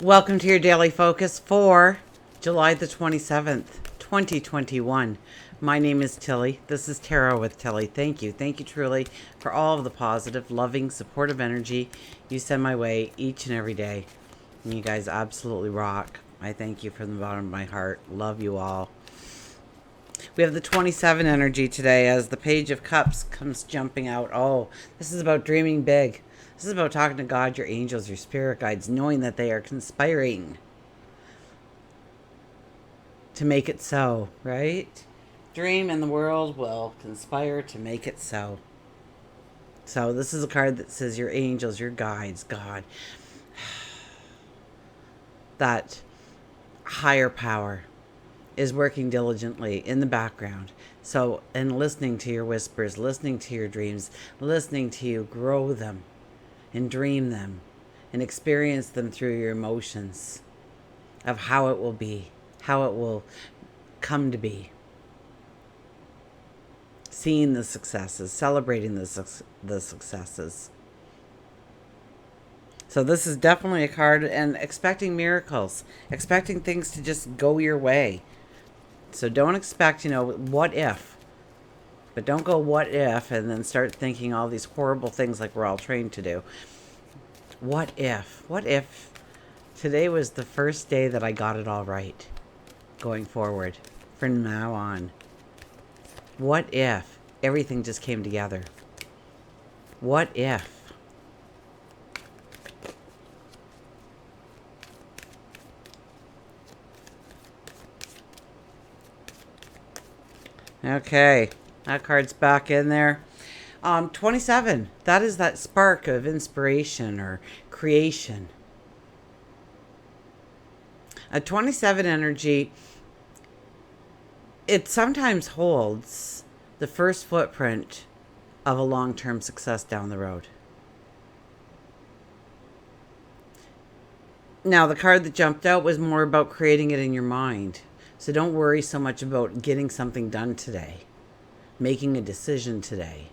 Welcome to your daily focus for July the 27th, 2021. My name is Tilly. This is Tarot with Tilly. Thank you. Thank you truly for all of the positive, loving, supportive energy you send my way each and every day. And you guys absolutely rock. I thank you from the bottom of my heart. Love you all. We have the 27 energy today as the Page of Cups comes jumping out. Oh, this is about dreaming big. This is about talking to God, your angels, your spirit guides, knowing that they are conspiring to make it so, right? Dream and the world will conspire to make it so. So this is a card that says your angels, your guides, God, that higher power is working diligently in the background. So, and listening to your whispers, listening to your dreams, listening to you grow them and dream them and experience them through your emotions of how it will be, how it will come to be. Seeing the successes, celebrating the successes. So this is definitely a card, and expecting miracles, expecting things to just go your way. So don't expect, what if? But don't go what if and then start thinking all these horrible things like we're all trained to do. What if? What if today was the first day that I got it all right going forward from now on? What if everything just came together? What if? Okay, that card's back in there. 27, that is that spark of inspiration or creation. A 27 energy, it sometimes holds the first footprint of a long-term success down the road. Now, the card that jumped out was more about creating it in your mind. So don't worry so much about getting something done today, making a decision today.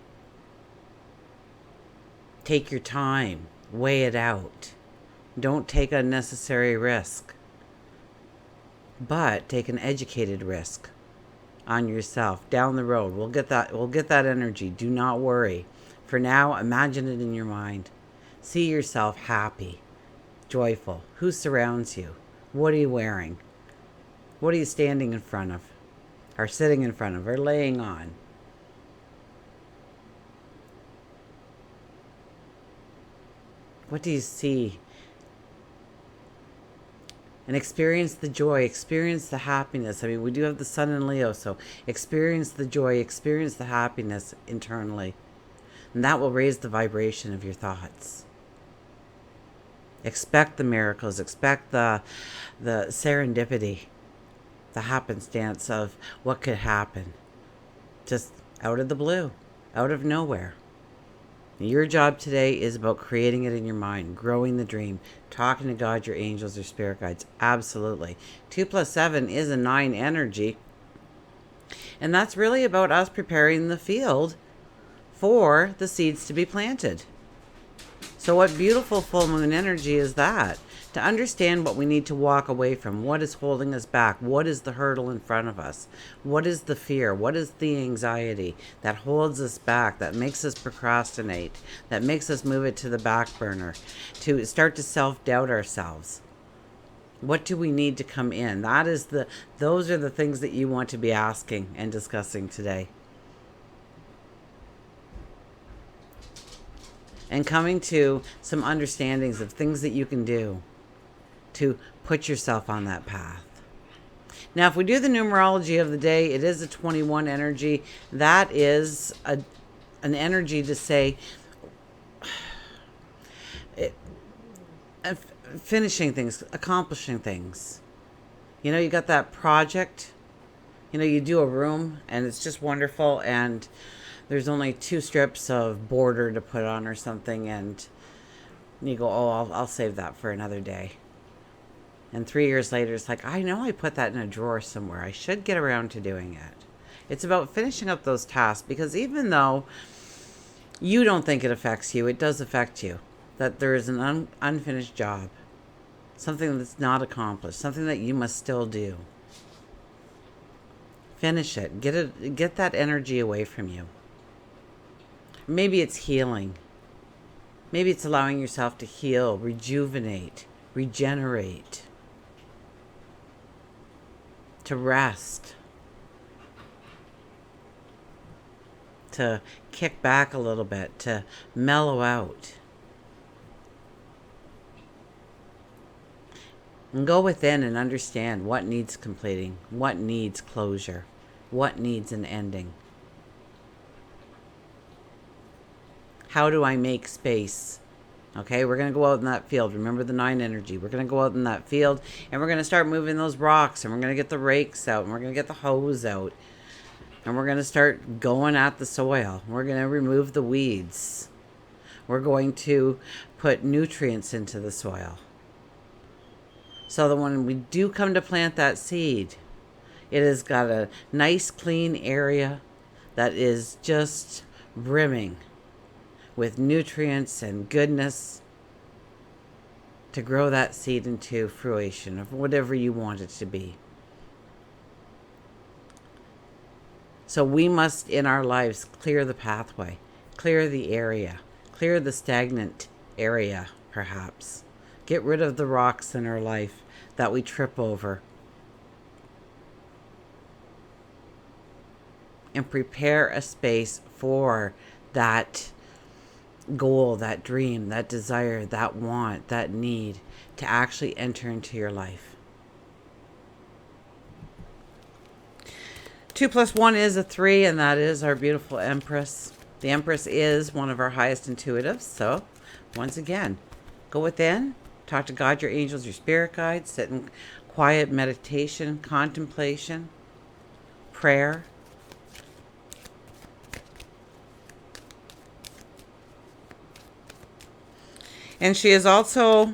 Take your time, weigh it out. Don't take unnecessary risk, but take an educated risk on yourself down the road. We'll get that energy. Do not worry. For now, imagine it in your mind. See yourself happy, joyful. Who surrounds you? What are you wearing? What are you standing in front of? Or sitting in front of? Or laying on? What do you see? And experience the joy, experience the happiness. I mean, we do have the sun in Leo, so experience the joy, experience the happiness internally. And that will raise the vibration of your thoughts. Expect the miracles, expect the serendipity, the happenstance of what could happen. Just out of the blue, out of nowhere. Your job today is about creating it in your mind, growing the dream, talking to God, your angels, your spirit guides. Absolutely. 2 plus 7 is a 9 energy. And that's really about us preparing the field for the seeds to be planted. So what beautiful full moon energy is that? To understand what we need to walk away from, what is holding us back, what is the hurdle in front of us, what is the fear, what is the anxiety that holds us back, that makes us procrastinate, that makes us move it to the back burner, to start to self-doubt ourselves. What do we need to come in? Those are the things that you want to be asking and discussing today. And coming to some understandings of things that you can do to put yourself on that path. Now, if we do the numerology of the day, it is a 21 energy. That is an energy to say, finishing things, accomplishing things. You got that project. You do a room, and it's just wonderful, and there's only 2 strips of border to put on or something, and you go, oh, I'll save that for another day. And 3 years later, it's like, I know I put that in a drawer somewhere. I should get around to doing it. It's about finishing up those tasks, because even though you don't think it affects you, it does affect you. That there is an unfinished job. something that's not accomplished, something that you must still do. Finish it. Get that energy away from you. Maybe it's healing. Maybe it's allowing yourself to heal, rejuvenate, regenerate, to rest, to kick back a little bit, to mellow out. And go within and understand what needs completing, what needs closure, what needs an ending. How do I make space? Okay, we're going to go out in that field. Remember the 9 energy. We're going to go out in that field and we're going to start moving those rocks, and we're going to get the rakes out, and we're going to get the hose out, and we're going to start going at the soil. We're going to remove the weeds. We're going to put nutrients into the soil, so that when we do come to plant that seed, it has got a nice clean area that is just brimming with nutrients and goodness to grow that seed into fruition of whatever you want it to be. So we must, in our lives, clear the pathway, clear the area, clear the stagnant area, perhaps. Get rid of the rocks in our life that we trip over. And prepare a space for that goal, that dream, that desire, that want, that need to actually enter into your life. 2 + 1 is a 3, and that is our beautiful Empress. The Empress is one of our highest intuitives. So, once again, go within, talk to God, your angels, your spirit guides, sit in quiet meditation, contemplation, prayer. And she is also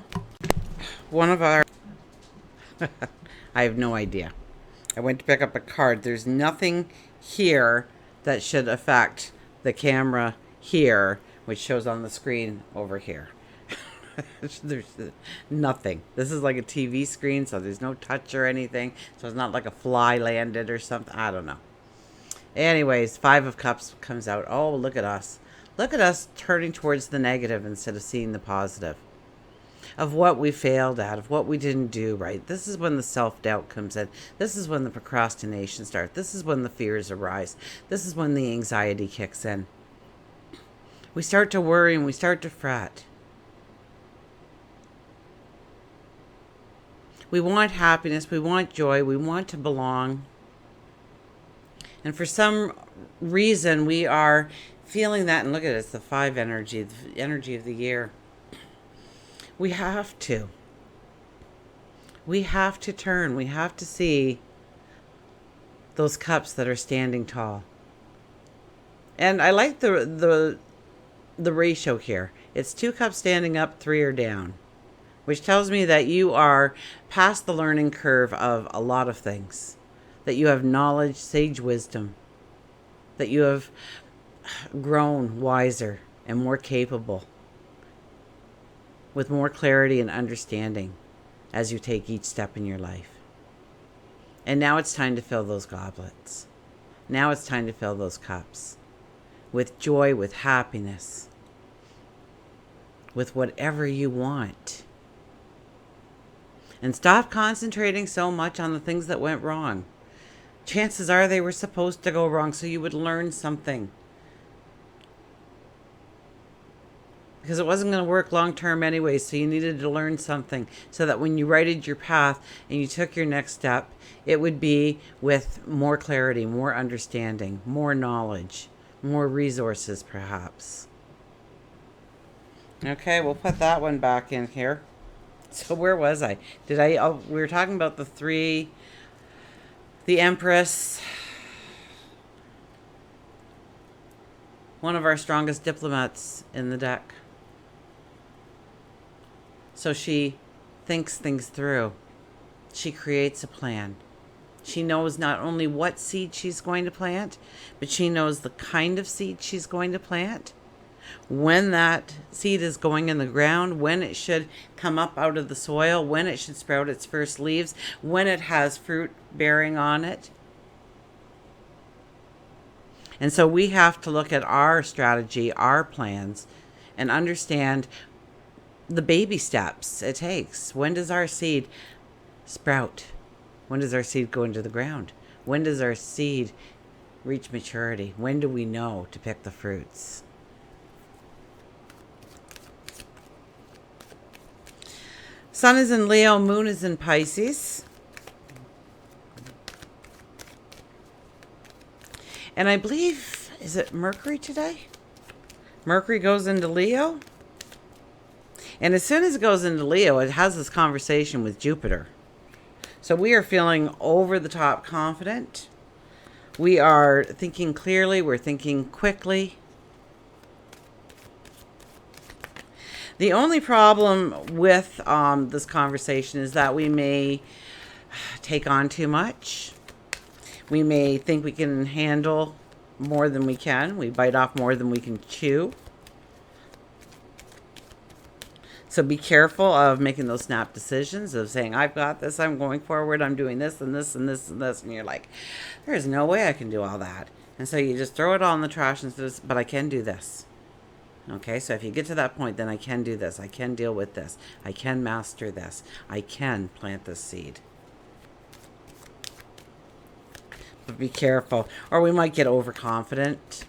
one of our... I have no idea. I went to pick up a card. There's nothing here that should affect the camera here, which shows on the screen over here. There's nothing. This is like a TV screen, so there's no touch or anything. So it's not like a fly landed or something. I don't know. Anyways, 5 of Cups comes out. Oh, look at us. Look at us turning towards the negative instead of seeing the positive. Of what we failed at, of what we didn't do right. This is when the self-doubt comes in. This is when the procrastination starts. This is when the fears arise. This is when the anxiety kicks in. We start to worry and we start to fret. We want happiness. We want joy. We want to belong. And for some reason, we are feeling that. And look at it, it's the 5 energy, the energy of the year. We have to. We have to turn. We have to see those cups that are standing tall. And I like the ratio here. It's 2 cups standing up, 3 are down, which tells me that you are past the learning curve of a lot of things, that you have knowledge, sage wisdom, that you have grown wiser and more capable, with more clarity and understanding as you take each step in your life. And now it's time to fill those goblets. Now it's time to fill those cups with joy, with happiness, with whatever you want. And stop concentrating so much on the things that went wrong. Chances are they were supposed to go wrong so you would learn something. Because it wasn't going to work long term anyway, so you needed to learn something so that when you righted your path and you took your next step, it would be with more clarity, more understanding, more knowledge, more resources perhaps. Okay, we'll put that one back in here. So where was I? We were talking about the 3, the Empress, one of our strongest diplomats in the deck. So she thinks things through. She creates a plan. She knows not only what seed she's going to plant, but she knows the kind of seed she's going to plant, when that seed is going in the ground, when it should come up out of the soil, when it should sprout its first leaves, when it has fruit bearing on it. And so we have to look at our strategy, our plans, and understand the baby steps it takes. When does our seed sprout? When does our seed go into the ground? When does our seed reach maturity? When do we know to pick the fruits? Sun is in Leo, Moon is in Pisces. And I believe, is it Mercury today? Mercury goes into Leo. And as soon as it goes into Leo, it has this conversation with Jupiter. So we are feeling over the top confident. We are thinking clearly. We're thinking quickly. The only problem with this conversation is that we may take on too much. We may think we can handle more than we can. We bite off more than we can chew. So be careful of making those snap decisions of saying, I've got this, I'm going forward, I'm doing this and this and this and this. And you're like, there's no way I can do all that. And so you just throw it all in the trash and says, but I can do this. Okay, so if you get to that point, then I can do this. I can deal with this. I can master this. I can plant this seed. But be careful, or we might get overconfident,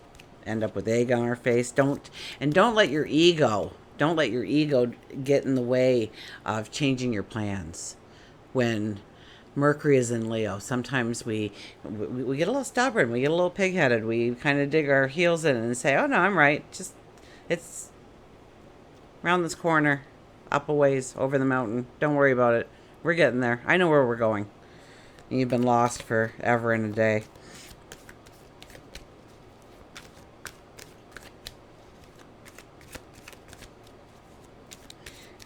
end up with egg on our face. Don't let your ego get in the way of changing your plans. When Mercury is in Leo, sometimes we get a little stubborn, we get a little pig-headed, we kind of dig our heels in and say, oh no, I'm right, just it's around this corner, up a ways, over the mountain, don't worry about it, we're getting there, I know where we're going. And you've been lost forever and a day.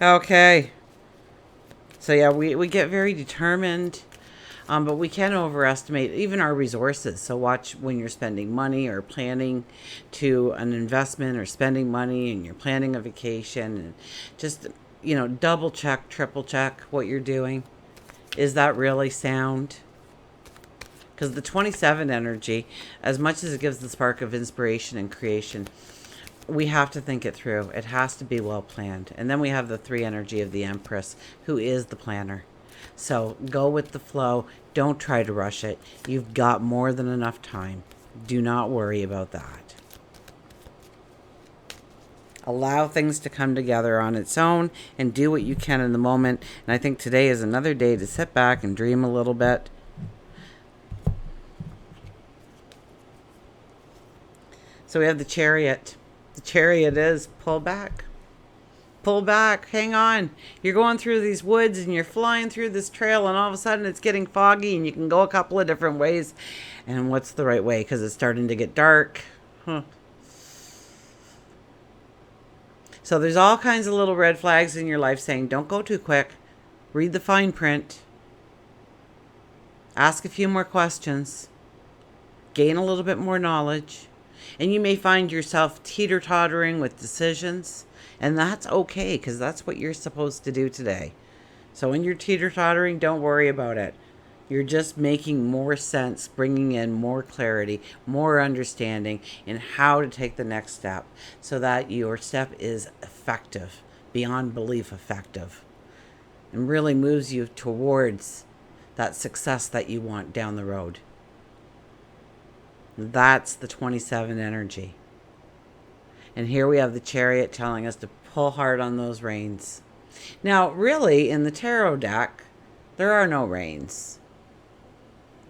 Okay. So yeah, we get very determined, but we can overestimate even our resources. So watch when you're spending money or planning to an investment or spending money and you're planning a vacation, and just, double check, triple check what you're doing. Is that really sound? Because the 27 energy, as much as it gives the spark of inspiration and creation, we have to think it through. It has to be well planned. And then we have the 3 energy of the Empress, who is the planner. So go with the flow. Don't try to rush it. You've got more than enough time. Do not worry about that. Allow things to come together on its own and do what you can in the moment. And I think today is another day to sit back and dream a little bit. So we have the Chariot. The Chariot is pull back. Pull back. Hang on. You're going through these woods and you're flying through this trail, and all of a sudden it's getting foggy and you can go a couple of different ways. And what's the right way? Because it's starting to get dark. So there's all kinds of little red flags in your life saying, don't go too quick. Read the fine print. Ask a few more questions. Gain a little bit more knowledge. And you may find yourself teeter-tottering with decisions. And that's okay, because that's what you're supposed to do today. So when you're teeter-tottering, don't worry about it. You're just making more sense, bringing in more clarity, more understanding in how to take the next step so that your step is effective, beyond belief effective, and really moves you towards that success that you want down the road. That's the 27 energy. And here we have the Chariot telling us to pull hard on those reins. Now, really, in the tarot deck, there are no reins.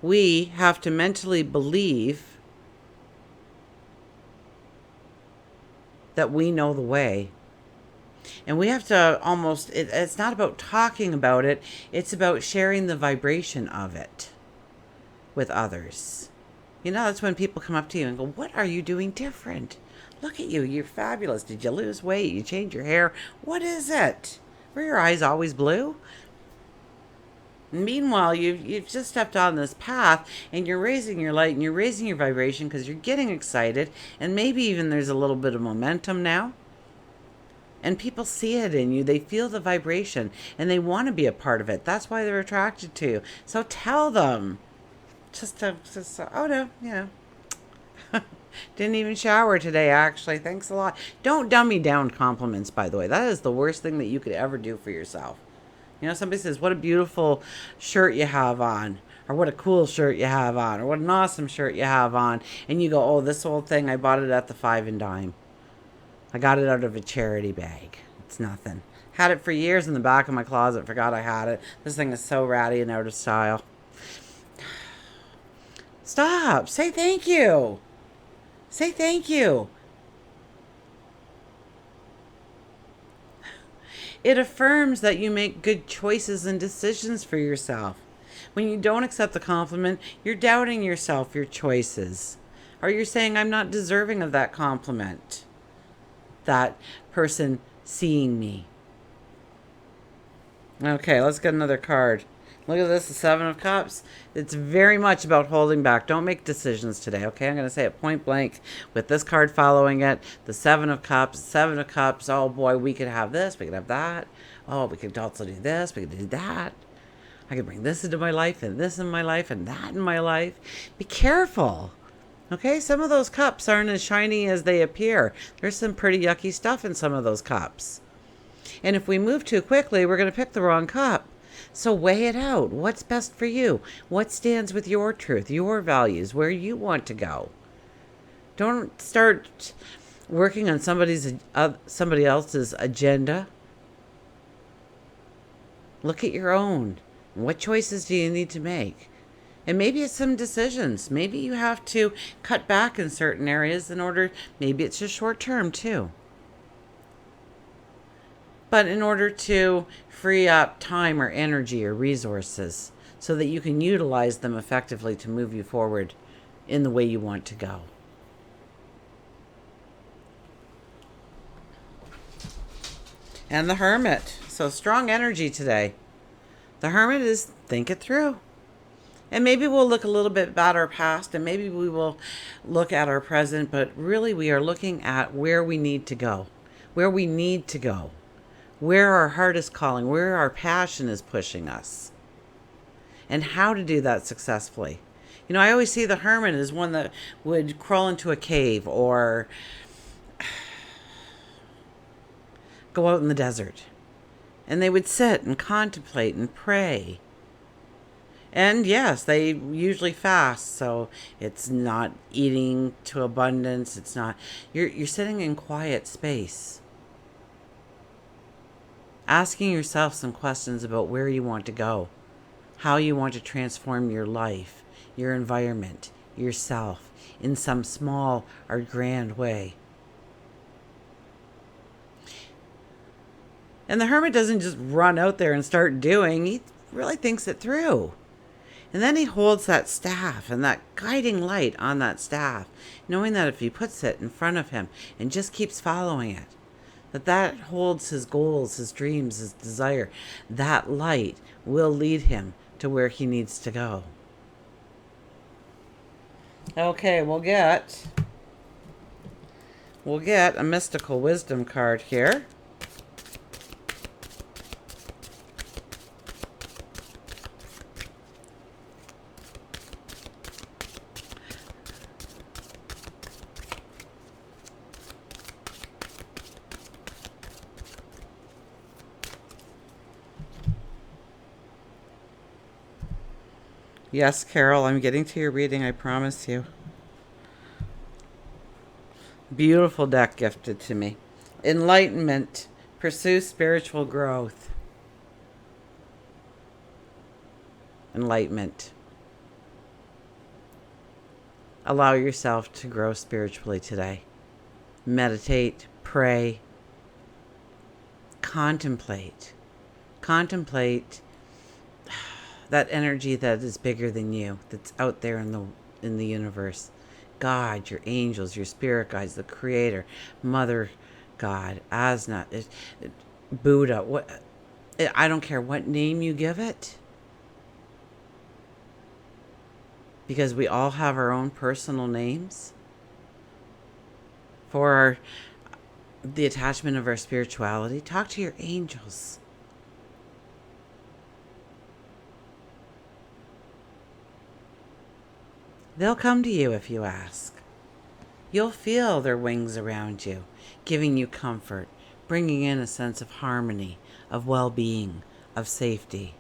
We have to mentally believe that we know the way. And we have to almost, it's not about talking about it, it's about sharing the vibration of it with others. That's when people come up to you and go, what are you doing different? Look at you, you're fabulous. Did you lose weight? You change your hair? What is it? Were your eyes always blue? Meanwhile, you've just stepped on this path and you're raising your light and you're raising your vibration because you're getting excited, and maybe even there's a little bit of momentum now. And people see it in you. They feel the vibration and they want to be a part of it. That's why they're attracted to you. So tell them. Oh no, didn't even shower today, actually. Thanks a lot. Don't dummy down compliments, by the way. That is the worst thing that you could ever do for yourself. Somebody says, what a beautiful shirt you have on, or what a cool shirt you have on, or what an awesome shirt you have on. And you go, oh, this old thing, I bought it at the Five and Dime. I got it out of a charity bag. It's nothing. Had it for years in the back of my closet. Forgot I had it. This thing is so ratty and out of style. Stop. Say thank you. Say thank you. It affirms that you make good choices and decisions for yourself. When you don't accept the compliment, you're doubting yourself, your choices. Or you're saying, I'm not deserving of that compliment. That person seeing me. Okay, let's get another card. Look at this, the Seven of Cups. It's very much about holding back. Don't make decisions today, okay? I'm going to say it point blank with this card following it. The Seven of Cups, Seven of Cups. Oh, boy, we could have this. We could have that. Oh, we could also do this. We could do that. I could bring this into my life and this in my life and that in my life. Be careful, okay? Some of those cups aren't as shiny as they appear. There's some pretty yucky stuff in some of those cups. And if we move too quickly, we're going to pick the wrong cup. So weigh it out. What's best for you? What stands with your truth, your values, where you want to go? Don't start working on somebody else's agenda. Look at your own. What choices do you need to make? And maybe it's some decisions. Maybe you have to cut back in certain areas maybe it's just short term too. But in order to free up time or energy or resources so that you can utilize them effectively to move you forward in the way you want to go. And the Hermit. So strong energy today. The Hermit is think it through. And maybe we'll look a little bit at our past, and maybe we will look at our present, but really we are looking at where we need to go. Where we need to go. Where our heart is calling, where our passion is pushing us, and how to do that successfully. I always see the Hermit as one that would crawl into a cave or go out in the desert. And they would sit and contemplate and pray. And yes, they usually fast, so it's not eating to abundance. It's not, you're sitting in quiet space. Asking yourself some questions about where you want to go, how you want to transform your life, your environment, yourself, in some small or grand way. And the Hermit doesn't just run out there and start doing, he really thinks it through. And then he holds that staff and that guiding light on that staff, knowing that if he puts it in front of him and just keeps following it, that holds his goals, his dreams, his desire. That light will lead him to where he needs to go. Okay, we'll get a mystical wisdom card here. Yes, Carol, I'm getting to your reading, I promise you. Beautiful deck gifted to me. Enlightenment. Pursue spiritual growth. Enlightenment. Allow yourself to grow spiritually today. Meditate, pray, contemplate. Contemplate that energy that is bigger than you, that's out there in the universe. God, your angels, your spirit guides, the Creator, Mother God, Buddha. I don't care what name you give it. because we all have our own personal names for the attachment of our spirituality. Talk to your angels. They'll come to you if you ask. You'll feel their wings around you, giving you comfort, bringing in a sense of harmony, of well-being, of safety.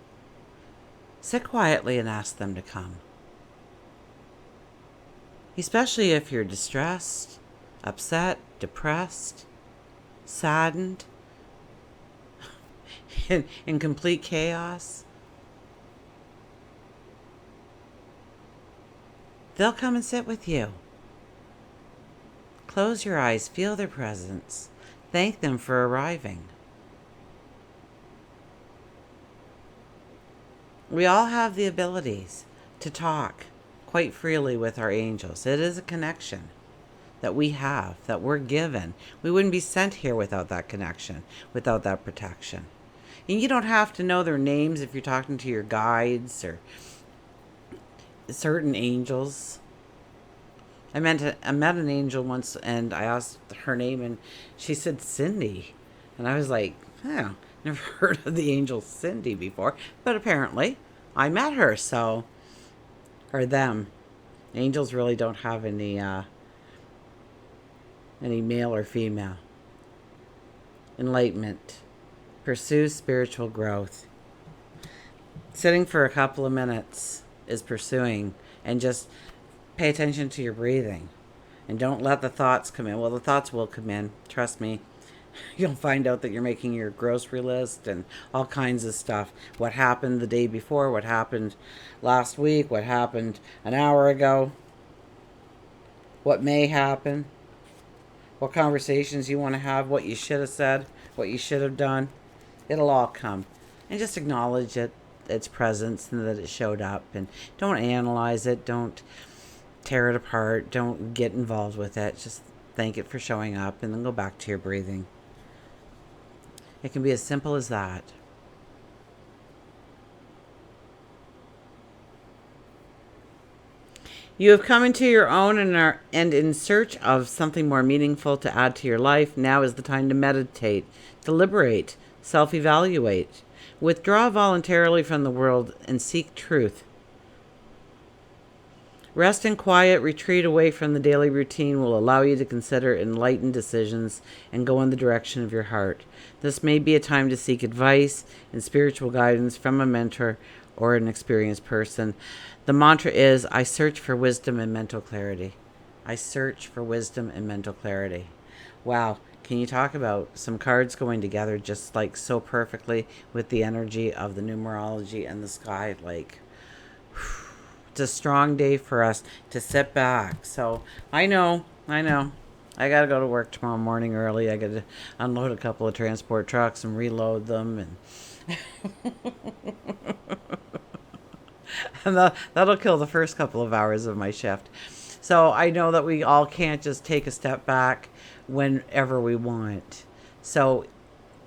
Sit quietly and ask them to come. Especially if you're distressed, upset, depressed, saddened, in complete chaos. They'll come and sit with you. Close your eyes, feel their presence. Thank them for arriving. We all have the abilities to talk quite freely with our angels. It is a connection that we have, that we're given. We wouldn't be sent here without that connection, without that protection. And you don't have to know their names if you're talking to your guides or certain angels. I met an angel once, and I asked her name, and she said Cindy. And I was like, oh, never heard of the angel Cindy before. But apparently, I met her, so... Or them. Angels really don't have any male or female. Enlightenment. Pursue spiritual growth. Sitting for a couple of minutes is pursuing, and just pay attention to your breathing. And don't let the thoughts come in. Well, the thoughts will come in. Trust me. You'll find out that you're making your grocery list and all kinds of stuff. What happened the day before, what happened last week, what happened an hour ago, what may happen, what conversations you want to have, what you should have said, what you should have done. It'll all come. And just acknowledge it, its presence, and that it showed up. And don't analyze it. Don't tear it apart. Don't get involved with it. Just thank it for showing up, and then go back to your breathing. It can be as simple as that. You have come into your own and are in search of something more meaningful to add to your life. Now is the time to meditate, deliberate, self-evaluate. Withdraw voluntarily from the world and seek truth. Rest and quiet, retreat away from the daily routine will allow you to consider enlightened decisions and go in the direction of your heart. This may be a time to seek advice and spiritual guidance from a mentor or an experienced person. The mantra is, I search for wisdom and mental clarity. I search for wisdom and mental clarity. Wow, can you talk about some cards going together just like so perfectly with the energy of the numerology and the sky? Like, it's a strong day for us to sit back. So I know. I got to go to work tomorrow morning early. I got to unload a couple of transport trucks and reload them. And that'll kill the first couple of hours of my shift. So I know that we all can't just take a step back whenever we want. So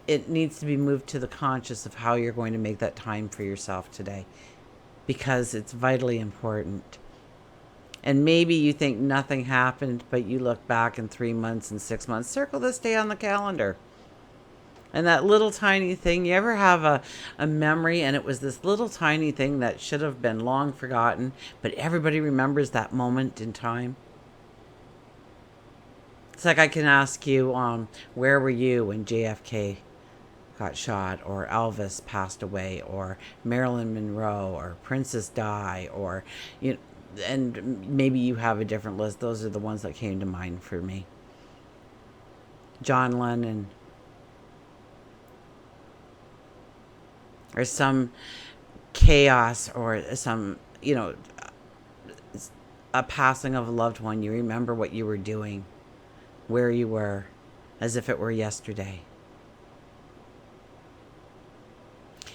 it needs to be moved to the conscious of how you're going to make that time for yourself today, because it's vitally important. And maybe you think nothing happened, but you look back in 3 months and 6 months, circle this day on the calendar. And that little tiny thing, you ever have a memory and it was this little tiny thing that should have been long forgotten, but everybody remembers that moment in time? It's like I can ask you, where were you when JFK got shot, or Elvis passed away, or Marilyn Monroe, or Princess Di, or, you know, and maybe you have a different list. Those are the ones that came to mind for me. John Lennon, or some chaos, or some, a passing of a loved one. You remember what you were doing, where you were, as if it were yesterday.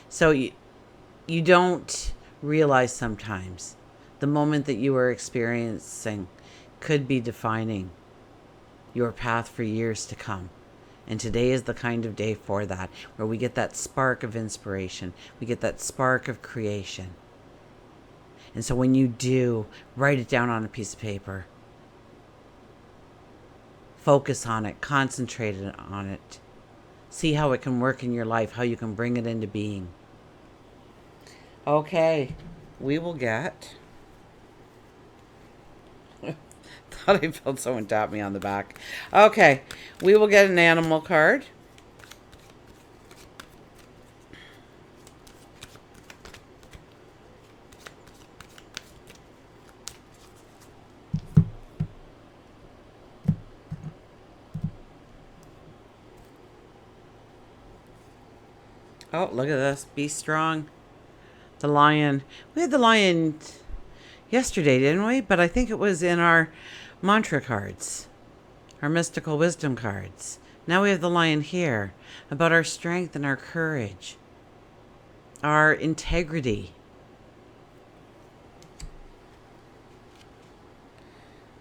So you don't realize sometimes the moment that you are experiencing could be defining your path for years to come. And today is the kind of day for that, where we get that spark of inspiration. We get that spark of creation. And so when you do, write it down on a piece of paper. Focus on it, concentrate on it. See how it can work in your life, how you can bring it into being. Okay, we will get... Thought I felt someone tap me on the back. Okay, we will get an animal card. Oh, look at this. Be strong. The lion. We had the lion yesterday, didn't we? But I think it was in our mantra cards, our mystical wisdom cards. Now we have the lion here, about our strength and our courage, our integrity.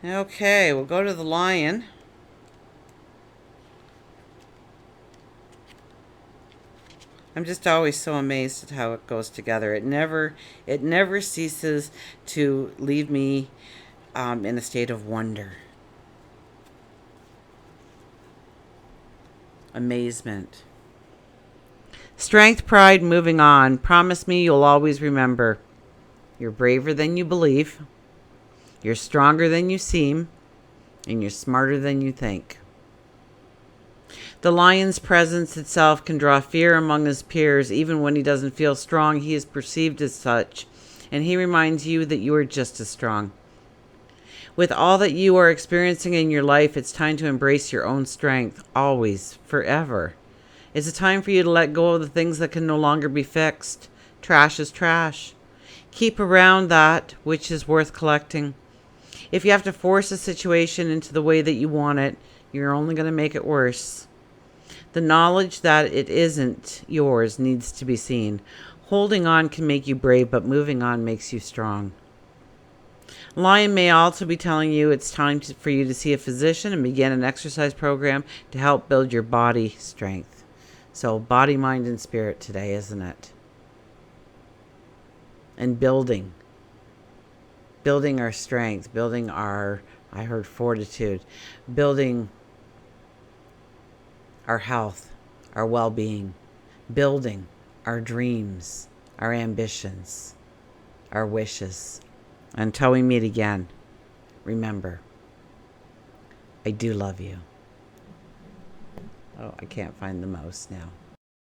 Okay, we'll go to the lion. I'm just always so amazed at how it goes together. It never ceases to leave me in a state of wonder, amazement, strength, pride, moving on. Promise me you'll always remember. You're braver than you believe. You're stronger than you seem, and you're smarter than you think. The lion's presence itself can draw fear among his peers. Even when he doesn't feel strong, he is perceived as such, and he reminds you that you are just as strong. With all that you are experiencing in your life, it's time to embrace your own strength, always, forever. It's a time for you to let go of the things that can no longer be fixed. Trash is trash. Keep around that which is worth collecting. If you have to force a situation into the way that you want it, you're only going to make it worse. The knowledge that it isn't yours needs to be seen. Holding on can make you brave, but moving on makes you strong. Lion may also be telling you it's time for you to see a physician and begin an exercise program to help build your body strength. So body, mind, and spirit today, isn't it? And building our strength, building our, I heard fortitude, building our health, our well-being, building our dreams, our ambitions, our wishes. Until we meet again, remember, I do love you. Oh, I can't find the mouse now.